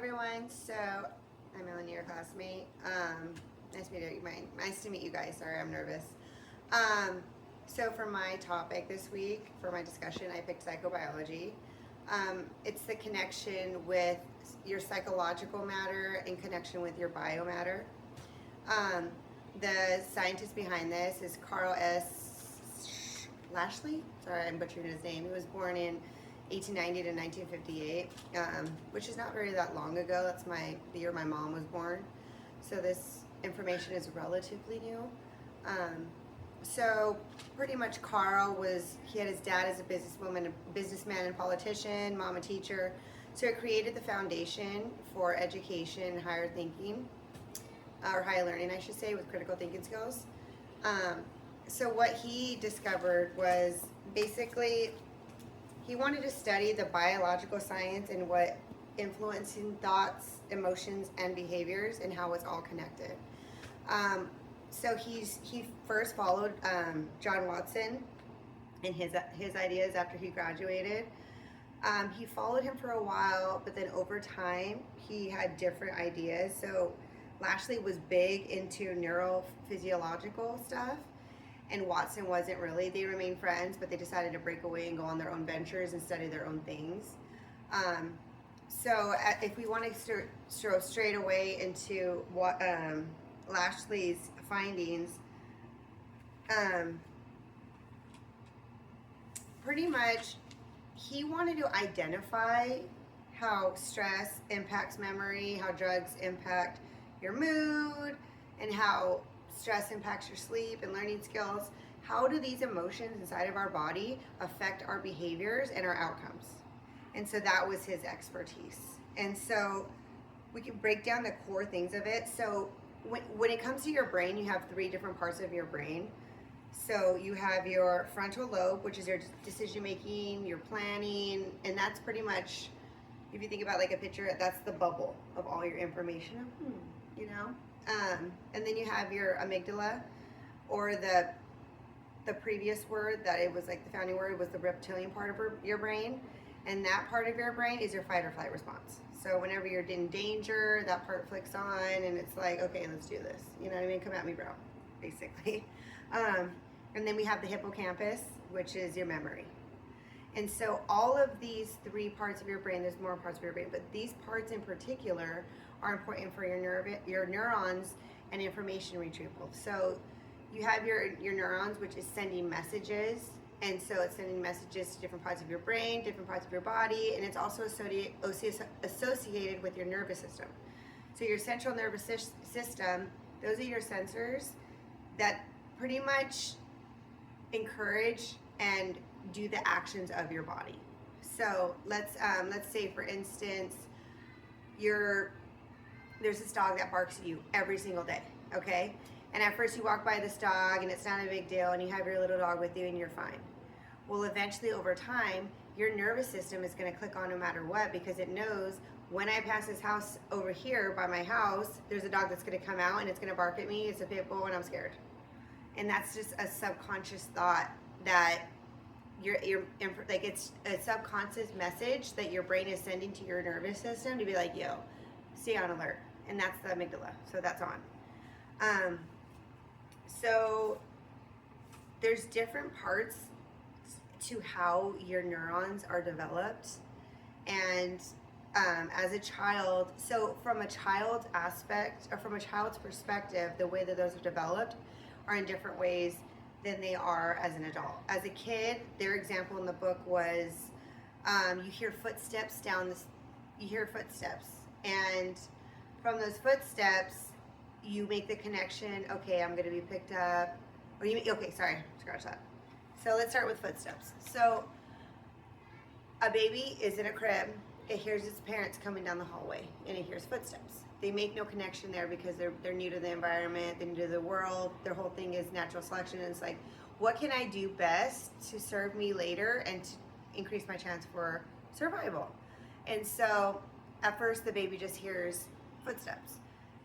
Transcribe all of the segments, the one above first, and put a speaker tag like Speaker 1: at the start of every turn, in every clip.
Speaker 1: everyone. So, I'm Melanie, your classmate. Nice to meet you guys. Sorry, I'm nervous. So for my topic this week, for my discussion, I picked psychobiology. It's the connection with your psychological matter in connection with your biomatter. The scientist behind this is Carl S. Lashley. Sorry, I'm butchering his name. He was born in 1890 to 1958, which is not very that long ago. That's the year my mom was born. So this information is relatively new. So pretty much he had his dad as a businessman and politician, mom a teacher. So it created the foundation for education, higher thinking, or higher learning, I should say, with critical thinking skills. So what he discovered was basically he wanted to study the biological science and what influencing thoughts, emotions, and behaviors and how it's all connected. So he first followed John Watson and his ideas after he graduated. He followed him for a while, but then over time he had different ideas. So Lashley was big into neurophysiological stuff, and Watson wasn't really. They remained friends, but they decided to break away and go on their own ventures and study their own things. So if we want to go straight away into what Lashley's findings, pretty much he wanted to identify how stress impacts memory, how drugs impact your mood, and how stress impacts your sleep and learning skills. How do these emotions inside of our body affect our behaviors and our outcomes? And so that was his expertise. And so we can break down the core things of it. So when it comes to your brain, you have 3 different parts of your brain. So you have your frontal lobe, which is your decision making, your planning, and that's pretty much, if you think about like a picture, that's the bubble of all your information, you know? And then you have your amygdala, or the previous word that it was like the founding word was the reptilian part of your brain. And that part of your brain is your fight or flight response. So whenever you're in danger, that part flicks on and it's like, okay, let's do this. You know what I mean? Come at me, bro, basically. And then we have the hippocampus, which is your memory. And so all of these 3 parts of your brain, there's more parts of your brain, but these parts in particular are important for your neurons and information retrieval. So you have your neurons, which is sending messages. And so it's sending messages to different parts of your brain, different parts of your body, and it's also associated with your nervous system. So your central nervous system, those are your sensors that pretty much encourage and do the actions of your body. So let's say, for instance, there's this dog that barks at you every single day, okay? And at first you walk by this dog and it's not a big deal and you have your little dog with you and you're fine. Well, eventually over time, your nervous system is going to click on no matter what, because it knows when I pass this house over here by my house, there's a dog that's going to come out and it's going to bark at me. It's a pit bull and I'm scared. And that's just a subconscious thought that it's a subconscious message that your brain is sending to your nervous system to be like, yo, stay on alert. And that's the amygdala. So that's on. So there's different parts to how your neurons are developed. And as a child, so from a child's aspect, or from a child's perspective, the way that those are developed are in different ways than they are as an adult. As a kid, their example in the book was you hear footsteps, and from those footsteps, you make the connection, okay, I'm gonna be picked up, scratch that. So let's start with footsteps. So a baby is in a crib, it hears its parents coming down the hallway, and it hears footsteps. They make no connection there because they're new to the environment, they're new to the world, their whole thing is natural selection, and it's like, what can I do best to serve me later and to increase my chance for survival? And so at first the baby just hears footsteps.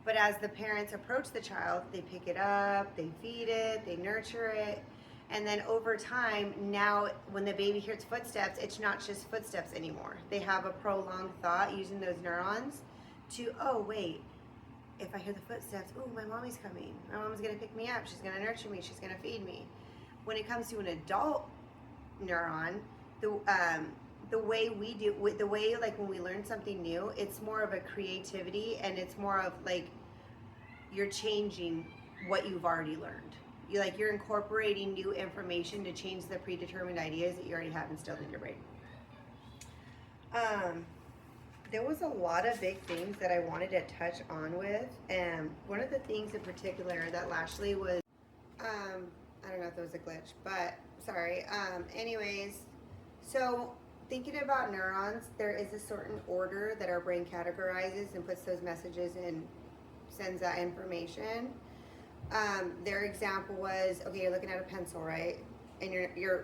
Speaker 1: But as the parents approach the child, they pick it up, they feed it, they nurture it. And then over time, now when the baby hears footsteps, it's not just footsteps anymore. They have a prolonged thought using those neurons to, oh, wait, if I hear the footsteps, oh, my mommy's coming. My mom's going to pick me up. She's going to nurture me. She's going to feed me. When it comes to an adult neuron, the way we do, the way like when we learn something new, it's more of a creativity, and it's more of like you're changing what you've already learned. You're incorporating new information to change the predetermined ideas that you already have instilled in your brain. There was a lot of big things that I wanted to touch on with, and one of the things in particular that Lashley was, I don't know if it was a glitch, but sorry. Anyways, so thinking about neurons, there is a certain order that our brain categorizes and puts those messages in, sends that information. Their example was, okay, you're looking at a pencil, right? And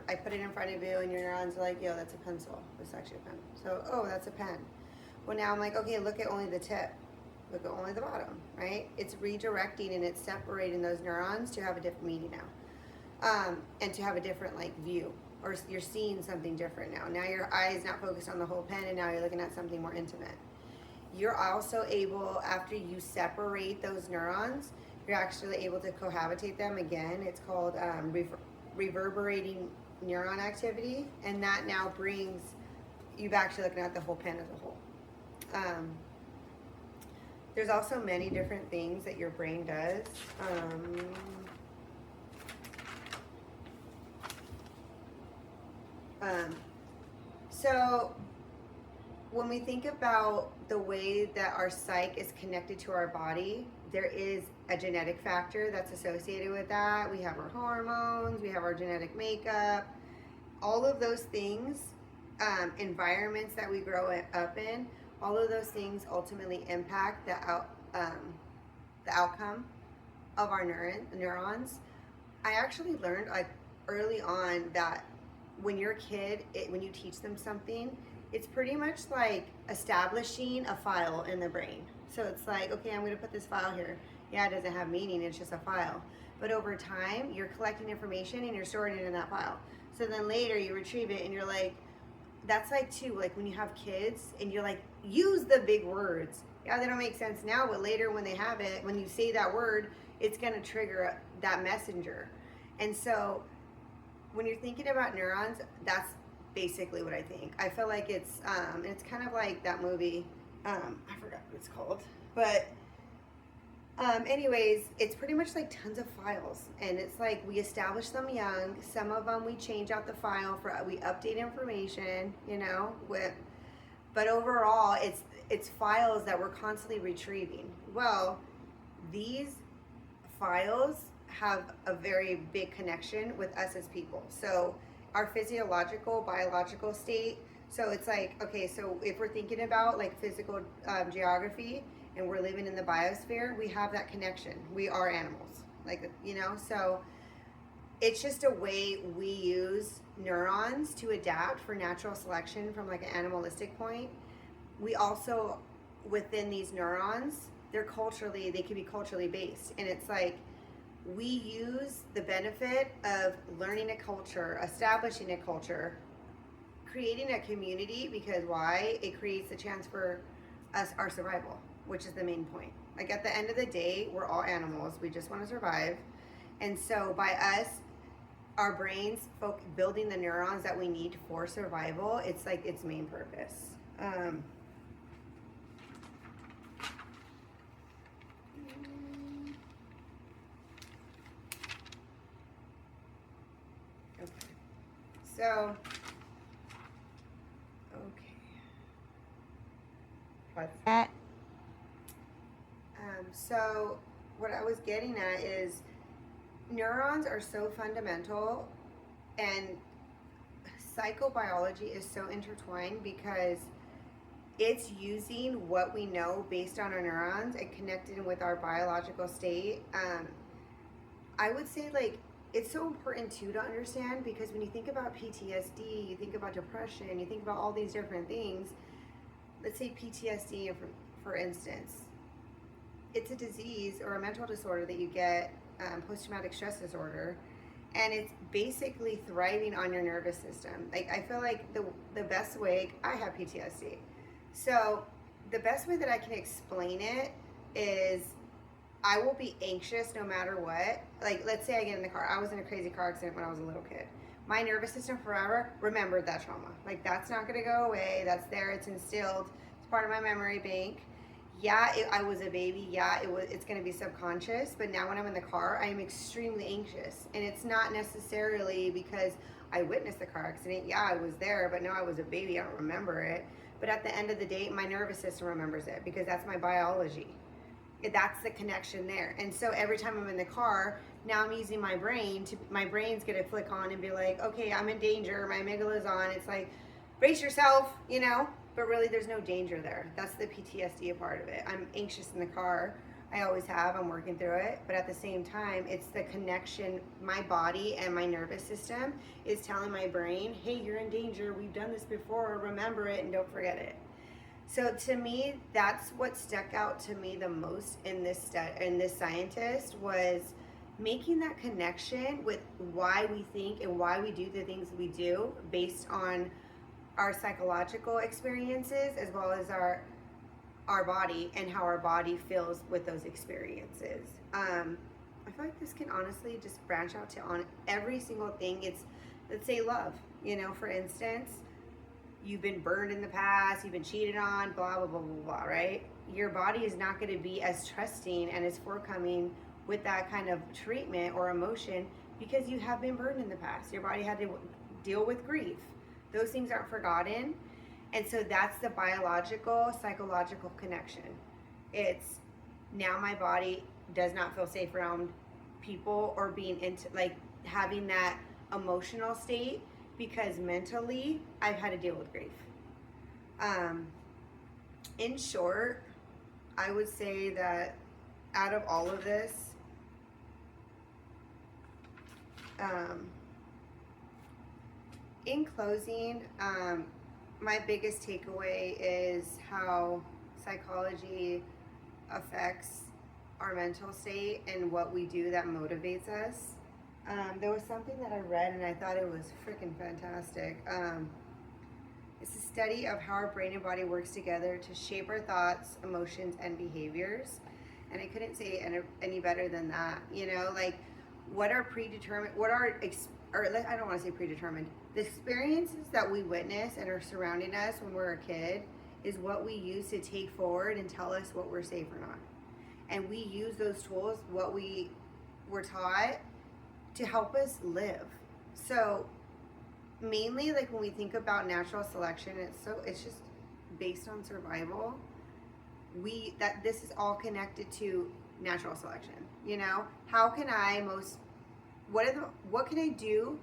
Speaker 1: I put it in front of you, and your neurons are like, yo, that's a pencil. It's actually a pen. So, oh, that's a pen. Well, now I'm like, okay, look at only the tip. Look at only the bottom, right? It's redirecting and it's separating those neurons to have a different meaning now, and to have a different like view, or you're seeing something different now. Now your eye is not focused on the whole pen, and now you're looking at something more intimate. You're also able, after you separate those neurons, you're actually able to cohabitate them again. It's called reverberating neuron activity, and that now brings you back to looking at the whole pen as a whole. There's also many different things that your brain does. So when we think about the way that our psyche is connected to our body, there is a genetic factor that's associated with that. We have our hormones, we have our genetic makeup, all of those things, environments that we grow up in, all of those things ultimately impact the outcome of our neurons. I actually learned like early on that when you're a kid, when you teach them something, it's pretty much like establishing a file in the brain. So it's like, okay, I'm going to put this file here. Yeah, it doesn't have meaning, it's just a file. But over time, you're collecting information and you're storing it in that file. So then later you retrieve it and you're like, that's like too, like when you have kids and you're like, use the big words. Yeah, they don't make sense now, but later when they have it, when you say that word, it's going to trigger that messenger. And so when you're thinking about neurons, that's basically what I think. I feel like it's kind of like that movie, I forgot what it's called, but anyways, it's pretty much like tons of files, and it's like we establish them young. Some of them we change out the file we update information, but overall it's files that we're constantly retrieving. Well, these files have a very big connection with us as people. So our physiological, biological state. So it's like, okay, so if we're thinking about like physical geography and we're living in the biosphere, we have that connection. We are animals, so it's just a way we use neurons to adapt for natural selection from like an animalistic point. We also, within these neurons, they can be culturally based. And it's like, we use the benefit of learning a culture, establishing a culture, creating a community, because why? It creates a chance for our survival, which is the main point. Like at the end of the day, we're all animals. We just want to survive. And so by us, our brains building the neurons that we need for survival, it's like its main purpose. So, okay. What's that? So what I was getting at is neurons are so fundamental, and psychobiology is so intertwined because it's using what we know based on our neurons and connecting with our biological state. I would say like it's so important too to understand, because when you think about PTSD, you think about depression, you think about all these different things. Let's say PTSD, for instance, it's a disease or a mental disorder that you get, post-traumatic stress disorder, and it's basically thriving on your nervous system. Like I feel like the best way, I have PTSD, so the best way that I can explain it is I will be anxious no matter what. Like, let's say I get in the car. I was in a crazy car accident when I was a little kid. My nervous system forever remembered that trauma. Like, that's not going to go away. That's there. It's instilled. It's part of my memory bank. Yeah, I was a baby. Yeah, it's going to be subconscious. But now when I'm in the car, I am extremely anxious. And it's not necessarily because I witnessed the car accident. Yeah, I was there, but no, I was a baby. I don't remember it. But at the end of the day, my nervous system remembers it because that's my biology. That's the connection there. And so every time I'm in the car, now I'm using my brain my brain's gonna flick on and be like, okay, I'm in danger, my amygdala's on. It's like, brace yourself, you know, but really there's no danger there. That's the PTSD part of it. I'm anxious in the car. I always have, I'm working through it. But at the same time, it's the connection, my body and my nervous system is telling my brain, hey, you're in danger. We've done this before, remember it and don't forget it. So to me, that's what stuck out to me the most in this scientist was making that connection with why we think and why we do the things we do based on our psychological experiences as well as our body and how our body feels with those experiences. I feel like this can honestly just branch out to on every single thing. It's, let's say, love. You know, for instance, you've been burned in the past, you've been cheated on, blah, blah, blah, blah, blah, right? Your body is not going to be as trusting and as forthcoming with that kind of treatment or emotion because you have been burned in the past. Your body had to deal with grief. Those things aren't forgotten. And so that's the biological, psychological connection. It's now my body does not feel safe around people or being into, like, having that emotional state because mentally I've had to deal with grief. In short, I would say that out of all of this, in closing, my biggest takeaway is how psychology affects our mental state and what we do that motivates us. There was something that I read and I thought it was freaking fantastic. It's a study of how our brain and body works together to shape our thoughts, emotions, and behaviors. And I couldn't say it any better than that. You know, like what are predetermined, I don't want to say predetermined, the experiences that we witness and are surrounding us when we're a kid is what we use to take forward and tell us what we're safe or not. And we use those tools, what we were taught, to help us live. So mainly, like when we think about natural selection, it's just based on survival. This is all connected to natural selection. You know, how can I what can I do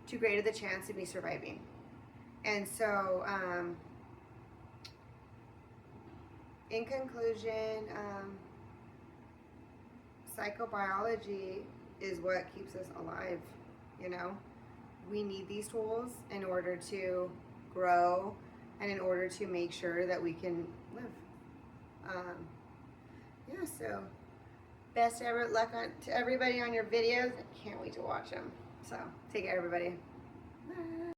Speaker 1: to greater the chance of me surviving? And so, in conclusion, psychobiology is what keeps us alive. You know, we need these tools in order to grow and in order to make sure that we can live. Yeah, so best ever luck to everybody on your videos. I can't wait to watch them. So take care, everybody. Bye.